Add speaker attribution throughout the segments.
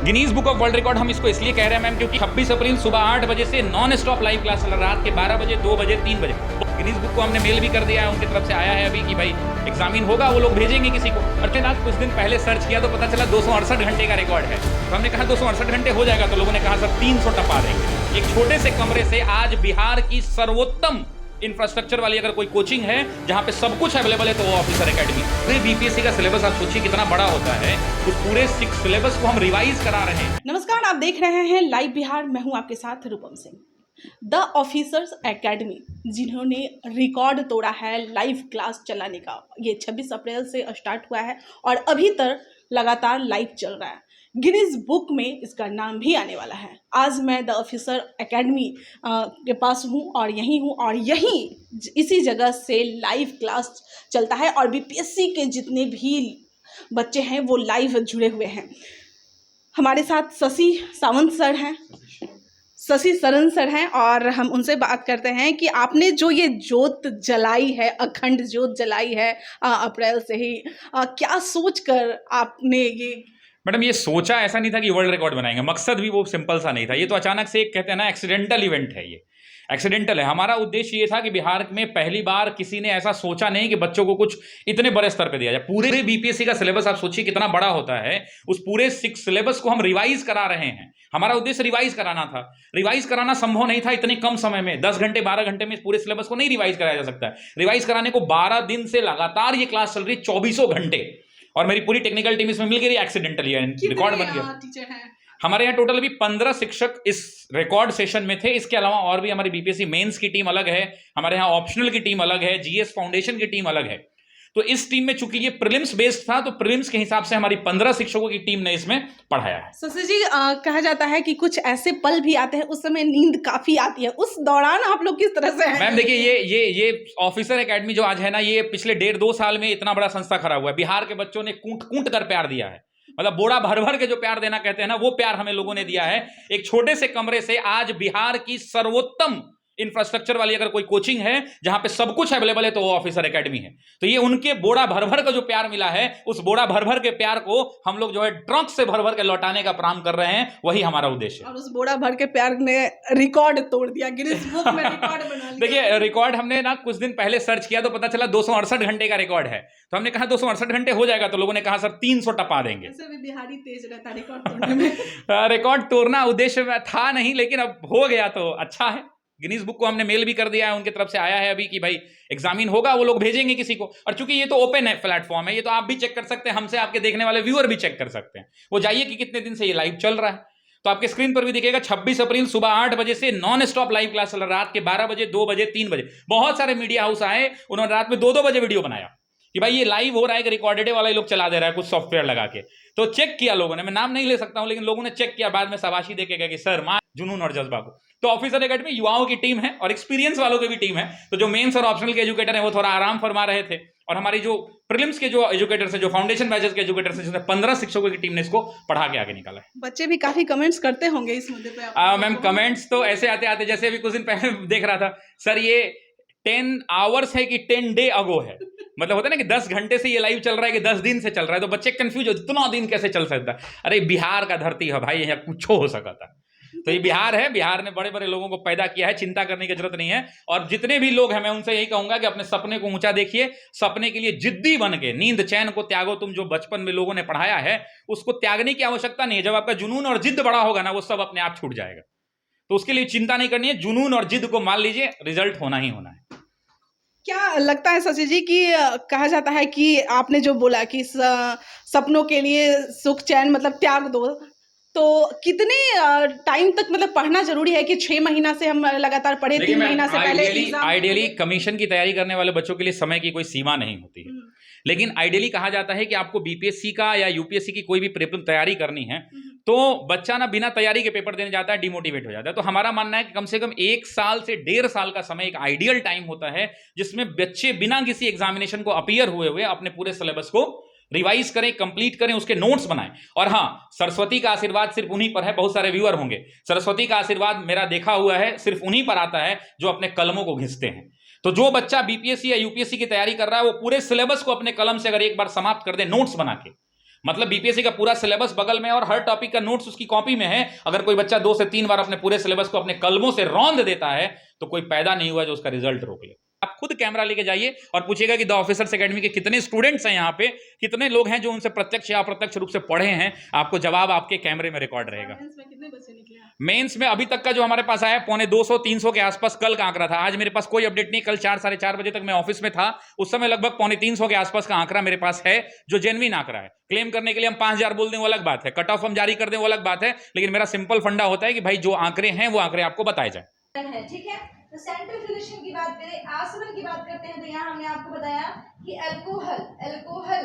Speaker 1: Guinness book of world record हम इसको इसलिए कह रहे हैं मैम क्योंकि 26 अप्रैल सुबह 8 बजे से नॉन स्टॉप लाइव क्लास चल रहा है, रात के 12 बजे, 2 बजे, 3 बजे। गिनीज बुक को हमने मेल भी कर दिया है, उनकी तरफ से आया है अभी कि भाई एग्जामिन होगा, वो लोग भेजेंगे किसी को। और फिर आज कुछ दिन पहले सर्च किया तो पता चला 268 घंटे का रिकॉर्ड है। तो हमने कहा 268 घंटे हो जाएगा, तो लोगों ने कहा सर 300 टपा देंगे। एक छोटे से कमरे से आज बिहार की सर्वोत्तम इंफ्रास्ट्रक्चर वाली अगर कोई कोचिंग है जहां पे सब कुछ अवेलेबल है तो वो ऑफिसर एकेडमी। पूरे बीपीएससी का सिलेबस आप सोचिए कितना बड़ा होता है, उस पूरे 6 सिलेबस को हम रिवाइज करा रहे हैं।
Speaker 2: नमस्कार, आप देख रहे हैं लाइव बिहार। मैं हूं आपके साथ रूपम सिंह। द ऑफिसर्स एकेडमी जिन्होंने रिकॉर्ड तोड़ा है लाइव क्लास चलाने का, ये 26 अप्रैल से स्टार्ट हुआ है और अभी तक लगातार लाइव चल रहा है। गिनीज बुक में इसका नाम भी आने वाला है। आज मैं द ऑफिसर एकेडमी के पास हूँ और यहीं इसी जगह से लाइव क्लास चलता है और बीपीएससी के जितने भी बच्चे हैं वो लाइव जुड़े हुए हैं। हमारे साथ शशि सावंत सर हैं, शशि सरन सर हैं और हम उनसे बात करते हैं कि आपने जो ये जोत जलाई है, अखंड जोत जलाई है अप्रैल से ही, क्या सोचकर आपने ये?
Speaker 1: मैडम ये सोचा ऐसा नहीं था कि वर्ल्ड रिकॉर्ड बनाएंगे, मकसद भी वो सिंपल सा नहीं था। ये तो अचानक से एक कहते हैं ना एक्सीडेंटल इवेंट है, ये एक्सीडेंटल है। हमारा उद्देश्य ये था कि बिहार में पहली बार किसी ने ऐसा सोचा नहीं कि बच्चों को कुछ इतने बड़े स्तर पे दिया जाए। पूरे बीपीएससी का सिलेबस आप सोचिए कितना बड़ा होता है, उस पूरे 6 सिलेबस को हम रिवाइज करा रहे हैं। हमारा उद्देश्य रिवाइज कराना था। रिवाइज कराना संभव नहीं था इतने कम समय में, 10 घंटे 12 घंटे में पूरे सिलेबस को नहीं रिवाइज कराया जा सकता है। रिवाइज कराने को 12 दिन से लगातार ये क्लास चल रही है, 24 घंटे, और मेरी पूरी टेक्निकल टीम इसमें मिल गई। एक्सीडेंटली रिकॉर्ड बन गया।
Speaker 2: टीचर हैं
Speaker 1: हमारे यहाँ टोटल अभी 15 शिक्षक इस रिकॉर्ड सेशन में थे। इसके अलावा और भी हमारी बीपीएससी मेंस की टीम अलग है, हमारे यहाँ ऑप्शनल की टीम अलग है, जीएस फाउंडेशन की टीम अलग है। तो इस टीम में चूंकि ये प्रीलिम्स बेस्ड था, तो प्रीलिम्स के हिसाब से हमारी 15 शिक्षकों की टीम ने इसमें पढ़ाया है।
Speaker 2: शशि जी, कहा जाता है कि कुछ ऐसे पल भी आते हैं उस समय नींद काफी आती है, उस दौरान आप लोग किस तरह से हैं?
Speaker 1: मैम देखिए, ये ऑफिसर एकेडमी जो आज है ना, ये पिछले 1.5-2 साल में इतना बड़ा संस्था खड़ा हुआ है। बिहार के बच्चों ने कूट कूट कर प्यार दिया है, मतलब बोड़ा भर भर के जो प्यार देना कहते हैं ना, वो प्यार हमें लोगों ने दिया है। एक छोटे से कमरे से आज बिहार की सर्वोत्तम इंफ्रास्ट्रक्चर वाली अगर कोई कोचिंग है जहां पे सब कुछ अवेलेबल है तो वो ऑफिसर एकेडमी है। तो ये उनके बोड़ा भर भर का जो प्यार मिला है, उस बोड़ा भर भर के प्यार को हम लोग जो है ट्रक से भर भर के लौटाने का काम कर रहे हैं, वही हमारा उद्देश्य है।
Speaker 2: और उस बोड़ा भर के प्यार ने रिकॉर्ड तोड़ दिया, गिनीज बुक में रिकॉर्ड बना लिया।
Speaker 1: देखिए रिकॉर्ड हमने ना कुछ दिन पहले सर्च किया तो पता चला 268 घंटे का रिकॉर्ड है। तो हमने कहा 268 घंटे हो जाएगा, तो लोगों ने कहा सर 300 टपा देंगे।
Speaker 2: ऐसे भी बिहारी तेज रहता है रिकॉर्ड तोड़ने में।
Speaker 1: रिकॉर्ड तोड़ना उद्देश्य में था नहीं, लेकिन अब हो गया तो अच्छा है। गिनीज बुक को हमने मेल भी कर दिया है, उनकी तरफ से आया है अभी कि भाई एग्जामिन होगा, वो लोग भेजेंगे किसी को। और चूंकि ये तो ओपन है प्लेटफॉर्म है, ये तो आप भी चेक कर सकते हैं, हमसे आपके देखने वाले व्यूअर भी चेक कर सकते हैं। वो जाइए कि कितने दिन से ये लाइव चल रहा है, तो आपके स्क्रीन पर भी दिखेगा। 26 अप्रैल सुबह 8 बजे से नॉन स्टॉप लाइव क्लास चल रहा है, रात के 12 बजे, 2 बजे, 3 बजे। बहुत सारे मीडिया हाउस आए, उन्होंने रात में 2-2 बजे वीडियो बनाया कि भाई ये लाइव हो रहा है कि रिकॉर्डेड वाला ही लोग चला दे रहा है कुछ सॉफ्टवेयर लगा के। तो चेक किया लोगों ने, मैं नाम नहीं ले सकता हूं, लेकिन लोगों ने चेक किया, बाद में शाबाशी देके गए कि सर मान जुनून और जज्बा को। तो ऑफिसर एकेडमी युवाओं की टीम है और एक्सपीरियंस वालों की भी टीम है। तो जो मेंस और ऑप्शनल के एजुकेटर हैं वो थोड़ा आराम फरमा रहे थे, और हमारी जो प्रीलिम्स के जो एजुकेटर्स हैं, जो फाउंडेशन बैचेस के एजुकेटर्स हैं, जिसमें 15 शिक्षकों की टीम ने इसको पढ़ा के आगे निकाला है।
Speaker 2: बच्चे भी काफी कमेंट्स करते होंगे इस मुद्दे पे।
Speaker 1: मैम कमेंट्स तो ऐसे आते आते, जैसे अभी कुछ दिन पहले देख रहा था, सर ये 10 आवर्स है कि 10 डे अगो है। मतलब होता है ना कि 10 घंटे से ये लाइव चल रहा है कि 10 दिन से चल रहा है। तो बच्चे कंफ्यूज हो, इतना दिन कैसे चल सकता है? अरे बिहार का धरती है भाई, यहाँ कुछ हो सकता था। तो ये बिहार है, बिहार ने बड़े बड़े लोगों को पैदा किया है, चिंता करने की जरूरत नहीं है। और जितने भी लोग हैं, मैं उनसे यही कहूंगा कि अपने सपने को ऊंचा देखिए, सपने के लिए जिद्दी बन के नींद चैन को त्यागो। तुम जो बचपन में लोगों ने पढ़ाया है उसको त्यागने की आवश्यकता नहीं है। जब आपका जुनून और जिद्द बड़ा होगा ना, वो सब अपने आप छूट जाएगा। तो उसके लिए चिंता नहीं करनी है, जुनून और जिद्द को मान लीजिए, रिजल्ट होना ही होना है।
Speaker 2: क्या लगता है शशि जी कि कहा जाता है कि आपने जो बोला कि सपनों के लिए सुख चैन मतलब त्याग दो, तो कितने टाइम तक मतलब पढ़ना जरूरी है कि 6 महीना से हम लगातार पढ़े, 3 महीना से पहले?
Speaker 1: आइडियली कमीशन की तैयारी करने वाले बच्चों के लिए समय की कोई सीमा नहीं होती है, लेकिन आइडियली कहा जाता है कि आपको बीपीएससी का या यूपीएससी की कोई भी प्रीलिम तैयारी करनी है तो बच्चा ना बिना तैयारी के पेपर देने जाता है, डिमोटिवेट हो जाता है। तो हमारा मानना है कि कम से कम 1 साल से 1.5 साल का समय एक आइडियल टाइम होता है, जिसमें बच्चे बिना किसी एग्जामिनेशन को अपीयर हुए अपने पूरे सिलेबस को रिवाइज करें, कंप्लीट करें, उसके नोट्स बनाएं। और हाँ, सरस्वती का आशीर्वाद सिर्फ उन्हीं पर है। बहुत सारे व्यूअर होंगे, सरस्वती का आशीर्वाद मेरा देखा हुआ है सिर्फ उन्हीं पर आता है जो अपने कलमों को घिसते हैं। तो जो बच्चा बीपीएससी या यूपीएससी की तैयारी कर रहा है, वो पूरे सिलेबस को अपने कलम से अगर एक बार समाप्त कर दे, नोट्स बना के, मतलब बीपीएससी का पूरा सिलेबस बगल में और हर टॉपिक का नोट्स उसकी कॉपी में है। अगर कोई बच्चा 2 से 3 बार अपने पूरे सिलेबस को अपने कलमों से रौंद देता है तो कोई पैदा नहीं हुआ जो उसका रिजल्ट रोक ले। आप खुद कैमरा लेके जाइए और पूछिएगा कि द ऑफिसर्स एकेडमी के कितने स्टूडेंट्स हैं यहाँ पे, कितने लोग हैं जो उनसे प्रत्यक्ष या अप्रत्यक्ष रूप से पढ़े हैं, आपको जवाब आपके कैमरे में रिकॉर्ड रहेगा।
Speaker 2: कितने बच्चे निकले?
Speaker 1: मेंस में अभी तक का जो हमारे पास आया 250-300 के आसपास कल का आंकड़ा था। आज मेरे पास कोई अपडेट नहीं, कल 4-4:30 बजे तक मैं ऑफिस में था, उस समय लगभग 250-300 के आसपास का आंकड़ा मेरे पास है, जो जेन्युइन आंकड़ा है। क्लेम करने के लिए हम 5000 बोल दें वो अलग बात है, कट ऑफ हम जारी कर दें वो अलग बात है, लेकिन मेरा सिंपल फंडा होता है कि भाई जो आंकड़े हैं वो आंकड़े आपको बताए जाए।
Speaker 3: ठीक है, तो सेंट्रल फिजिशियन की बात करें, आसवन की बात करते हैं, तो यहाँ हमने आपको बताया कि अल्कोहल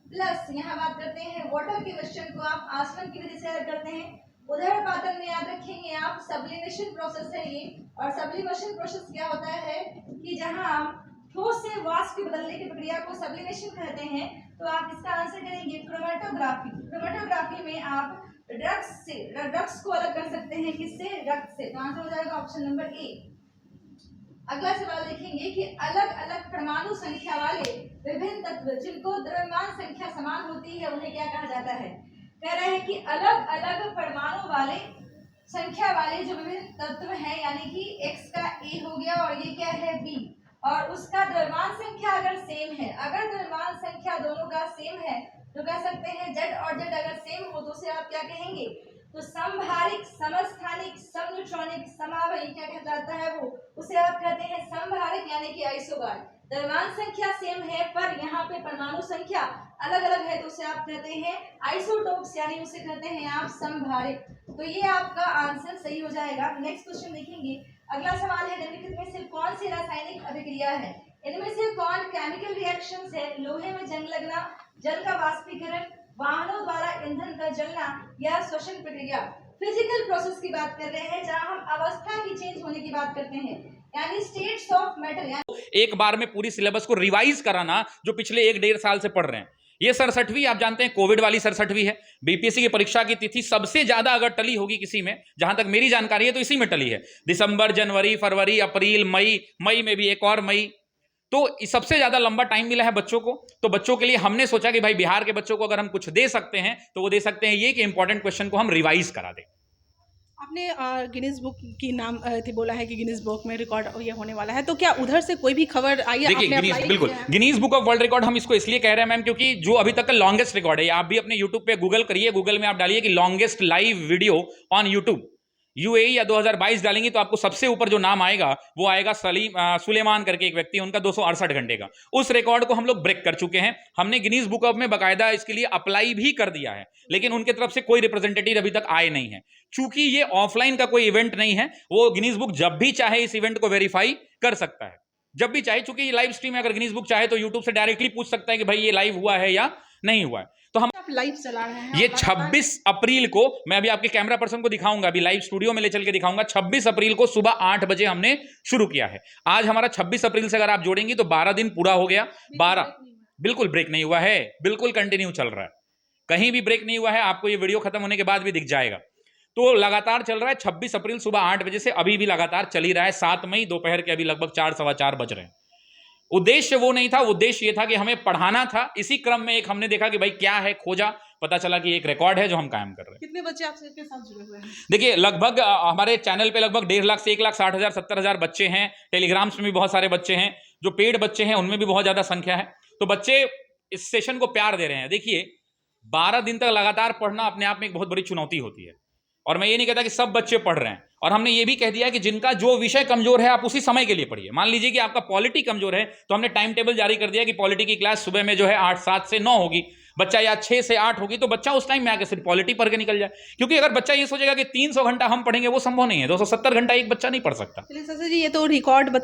Speaker 3: प्लस यहाँ बात करते हैं वाटर के क्वेश्चन को आप आसवन की वजह से ऐड करते हैं। उदरपातन में याद रखेंगे आप सब्लिमेशन प्रोसेस है ये, और सब्लिमेशन प्रोसेस क्या होता है कि जहाँ हम ठोस से वाष्प की बदलने की प्रक्रिया को सब्लिमेशन कहते हैं। तो आप इसका आंसर करेंगे क्रोमेटोग्राफी में आप ड्रग्स को अलग कर सकते हैं, किससे? रक्त से। तो आंसर हो जाएगा ऑप्शन नंबर ए। अगला सवाल देखेंगे कि अलग अलग परमाणु संख्या वाले विभिन्न तत्व जिनको द्रव्यमान संख्या समान होती है उन्हें क्या कहा जाता है? कह रहे हैं कि अलग अलग परमाणु वाले संख्या वाले जो विभिन्न तत्व हैं, यानी कि x का a हो गया और ये क्या है b, और उसका द्रव्यमान संख्या अगर सेम है, अगर द्रव्यमान संख्या दोनों का सेम है तो कह सकते हैं z और z अगर सेम हो तो उसे आप क्या कहेंगे? तो समभारिक, समस्थानिक, समन्यूट्रॉनिक, समावयी क्या कहलाता है वो? उसे आप कहते हैं समभारिक, यानी कि आइसोबार। द्रव्यमान संख्या सेम है पर यहाँ पे परमाणु संख्या अलग अलग है तो उसे आप कहते हैं आइसोटोप्स, यानी उसे कहते हैं आप समभारिक। तो ये आपका आंसर सही हो जाएगा। नेक्स्ट क्वेश्चन देखेंगे। अगला सवाल है निम्नलिखित में से कौन सी रासायनिक अभिक्रिया है? इनमें से कौन केमिकल रिएक्शंस है? लोहे में जंग लगना, जल का वाष्पीकरण, वाहनों द्वारा ईंधन का जलना, या श्वसन प्रक्रिया। फिजिकल प्रोसेस की बात कर रहे हैं जहां हम अवस्था की चेंज होने की बात करते हैं, यानी स्टेट्स ऑफ मैटर।
Speaker 1: एक बार में पूरी सिलेबस को रिवाइज कराना जो पिछले 1-1.5 साल से पढ़ रहे हैं। ये 67वीं आप जानते हैं कोविड वाली 67वीं है। बीपीएससी की परीक्षा की तिथि सबसे ज्यादा अगर टली होगी किसी में, जहां तक मेरी जानकारी है तो इसी में टली है। दिसंबर, जनवरी, फरवरी, अप्रैल, मई में भी एक और मई, तो सबसे ज्यादा लंबा टाइम मिला है बच्चों को। तो बच्चों के लिए हमने सोचा कि भाई बिहार के बच्चों को अगर हम कुछ दे सकते हैं तो वो दे सकते हैं ये कि इंपॉर्टेंट क्वेश्चन को हम रिवाइज करा दें।
Speaker 2: आपने गिनीज बुक की नाम बोला है कि गिनीज बुक में रिकॉर्ड ये होने वाला है, तो क्या उधर से कोई भी खबर आई है?
Speaker 1: देखिए बिल्कुल Guinness book of world record हम इसको इसलिए कह रहे हैं मैम, क्योंकि जो अभी तक का लॉन्गेस्ट रिकॉर्ड है, आप भी अपने यूट्यूब पे गूगल करिए, गूगल में आप डालिए कि longest live video on YouTube UAE या 2022 डालेंगे तो आपको सबसे ऊपर जो नाम आएगा वो आएगा सुलेमान करके एक व्यक्ति, उनका 268 घंटे का। उस रिकॉर्ड को हम लोग ब्रेक कर चुके हैं। हमने गिनीज बुक ऑफ में बाकायदा इसके लिए अप्लाई भी कर दिया है, लेकिन उनके तरफ से कोई रिप्रेजेंटेटिव अभी तक आए नहीं है। चूंकि ये ऑफलाइन का कोई इवेंट नहीं है, वो गिनीज बुक जब भी चाहे इस इवेंट को वेरीफाई कर सकता है, जब भी चाहे। चूंकि ये लाइव स्ट्रीम है, अगर गिनीज बुक चाहे तो यूट्यूब से डायरेक्टली पूछ सकता है कि भाई ये लाइव हुआ है या नहीं हुआ है। तो हम
Speaker 2: लाइव चला रहे हैं।
Speaker 1: ये 26 अप्रैल को, मैं अभी आपके कैमरा पर्सन को दिखाऊंगा, अभी लाइव स्टूडियो में ले चल के दिखाऊंगा। 26 अप्रैल को सुबह 8 बजे हमने शुरू किया है। आज हमारा 26 अप्रैल से अगर आप जोड़ेंगी तो 12 दिन पूरा हो गया। 12 बिल्कुल ब्रेक नहीं हुआ है, बिल्कुल कंटिन्यू चल रहा है, कहीं भी ब्रेक नहीं हुआ है। आपको ये वीडियो खत्म होने के बाद भी दिख जाएगा। तो लगातार चल रहा है। 26 अप्रैल सुबह 8 बजे से अभी भी लगातार चल ही रहा है। 7 मई दोपहर के अभी लगभग 4-4:15 बज रहे हैं। उद्देश्य वो नहीं था, उद्देश्य ये था कि हमें पढ़ाना था। इसी क्रम में एक हमने देखा कि भाई क्या है, खोजा, पता चला कि एक रिकॉर्ड है जो हम कायम कर रहे हैं।
Speaker 2: कितने बच्चे आपके साथ जुड़े हुए हैं?
Speaker 1: देखिए लगभग हमारे चैनल पे लगभग 1.5 लाख से 1,60,000 70,000 बच्चे हैं। टेलीग्राम्स में भी बहुत सारे बच्चे हैं, जो पेड बच्चे हैं उनमें भी बहुत ज्यादा संख्या है। तो बच्चे इस सेशन को प्यार दे रहे हैं। देखिए 12 दिन तक लगातार पढ़ना अपने आप में एक बहुत बड़ी चुनौती होती है, और मैं ये नहीं कहता कि सब बच्चे पढ़ रहे हैं। और हमने ये भी कह दिया कि जिनका जो विषय कमजोर है आप उसी समय के लिए पढ़िए। मान लीजिए कि आपका पॉलिटी कमजोर है तो हमने टाइम टेबल जारी कर दिया कि पॉलिटी की क्लास सुबह में जो है 8-7 से 9 होगी, बच्चा या 6 से 8 होगी, तो बच्चा उस टाइम में आके सिर्फ पॉलिटी पढ़ के निकल जाए। क्योंकि अगर बच्चा ये सोचेगा कि 300 घंटा हम पढ़ेंगे, वो संभव नहीं है। 270 घंटा एक बच्चा नहीं पढ़ सकता।
Speaker 2: चलिए सर जी, ये तो रिकॉर्ड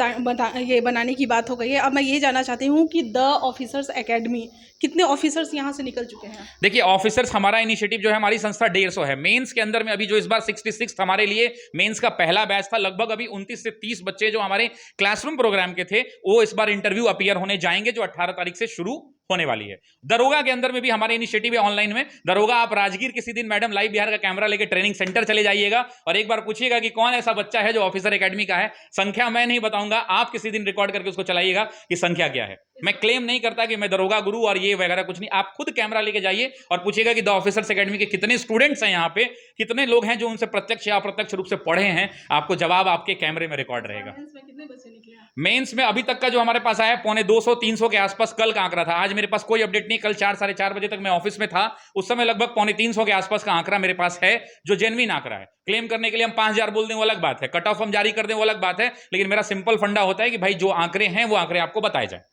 Speaker 2: ये बनाने की बात हो गई है। अब मैं ये जानना चाहती हूँ कि द ऑफिसर्स एकेडमी कितने ऑफिसर्स यहाँ से निकल चुके हैं?
Speaker 1: देखिए ऑफिसर्स हमारा इनिशिएटिव जो है, हमारी संस्था 150 है। मेंस के अंदर में अभी जो इस बार 66 हमारे लिए मेंस का पहला बैच था, लगभग अभी 29 से 30 बच्चे जो हमारे क्लासरूम प्रोग्राम के थे वो इस बार इंटरव्यू अपीयर होने जाएंगे, जो 18 तारीख से शुरू होने वाली है। दरोगा के अंदर में भी हमारे इनिशिएटिव है ऑनलाइन में। दरोगा आप राजगीर किसी दिन मैडम लाइव बिहार का कैमरा लेके ट्रेनिंग सेंटर चले जाइएगा और एक बार पूछिएगा कि कौन ऐसा बच्चा है जो ऑफिसर एकेडमी का है। संख्या मैं नहीं बताऊंगा, आप किसी दिन रिकॉर्ड करके उसको चलाइएगा कि संख्या क्या है। मैं क्लेम नहीं करता कि मैं दरोगा गुरु और ये वगैरह कुछ नहीं। आप खुद कैमरा लेके जाइए और पूछिएगा कि द ऑफिसर्स एकेडमी के कितने स्टूडेंट्स हैं यहाँ पे, कितने लोग हैं जो उनसे प्रत्यक्ष या अप्रत्यक्ष रूप से पढ़े हैं, आपको जवाब आपके कैमरे में रिकॉर्ड रहेगा।
Speaker 2: कितने बच्चे निकले?
Speaker 1: मेंस में अभी तक का जो हमारे पास आया है 250-300 के आसपास कल का आंकड़ा था। आज मेरे पास कोई अपडेट नहीं। कल 4-4:30 बजे तक मैं ऑफिस में था, उस समय लगभग 250 के आसपास का आंकड़ा मेरे पास है, जो जेन्युइन आंकड़ा है। क्लेम करने के लिए हम 5000 बोल दें वो अलग बात है, कट ऑफ हम जारी कर दें वो अलग बात है, लेकिन मेरा सिंपल फंडा होता है कि भाई जो आंकड़े हैं वो आंकड़े आपको बताए जाए।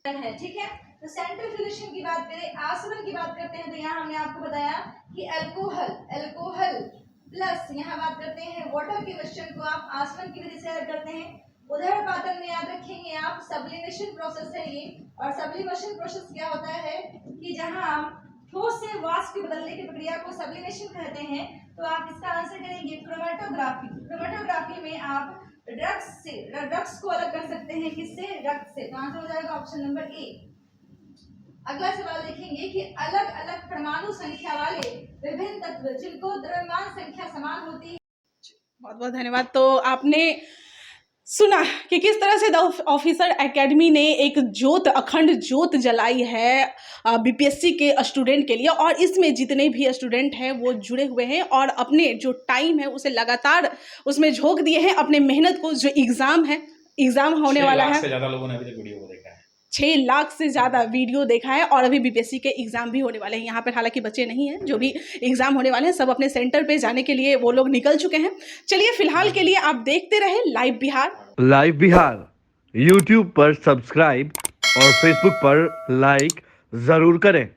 Speaker 3: ठीक है, तो सेंट्रल फिलिशन की बात करें, आसवन की बात करते हैं, तो यहाँ हमने आपको बताया कि अल्कोहल प्लस यहाँ बात करते हैं वाटर के क्वेश्चन को आप आसवन की विधि से हल करते हैं। उदरपातन में याद रखेंगे आप सब्लिमेशन प्रोसेस है ये, और सब्लिमेशन प्रोसेस क्या होता है कि जहाँ ठोस से वाष्प में बदलने की प्रक्रिया को सब्लिमेशन कहते हैं। तो आप इसका आंसर करेंगे क्रोमेटोग्राफी में आप ड्रग्स को अलग कर सकते हैं, किससे? रक्त से। तो आंसर हो जाएगा ऑप्शन नंबर ए। अगला सवाल देखेंगे कि अलग अलग परमाणु संख्या वाले विभिन्न तत्व जिनको द्रव्यमान संख्या समान होती है।
Speaker 2: बहुत बहुत धन्यवाद। तो आपने सुना कि किस तरह से द ऑफिसर एकेडमी ने एक अखंड ज्योत जलाई है बीपीएससी के स्टूडेंट के लिए, और इसमें जितने भी स्टूडेंट हैं वो जुड़े हुए हैं और अपने जो टाइम है उसे लगातार उसमें झोंक दिए हैं, अपने मेहनत को। जो एग्ज़ाम होने वाला है,
Speaker 1: 6 लाख से ज़्यादा लोगों ने अभी तक वीडियो को देखा है।
Speaker 2: 6 लाख से ज़्यादा वीडियो देखा है, और अभी बीपीएससी के एग्ज़ाम भी होने वाले हैं। यहाँ पर हालांकि बच्चे नहीं हैं, जो भी एग्ज़ाम होने वाले हैं सब अपने सेंटर पे जाने के लिए वो लोग निकल चुके हैं। चलिए फिलहाल के लिए आप देखते रहे लाइव बिहार
Speaker 4: यूट्यूब पर सब्सक्राइब और फेसबुक पर लाइक ज़रूर करें।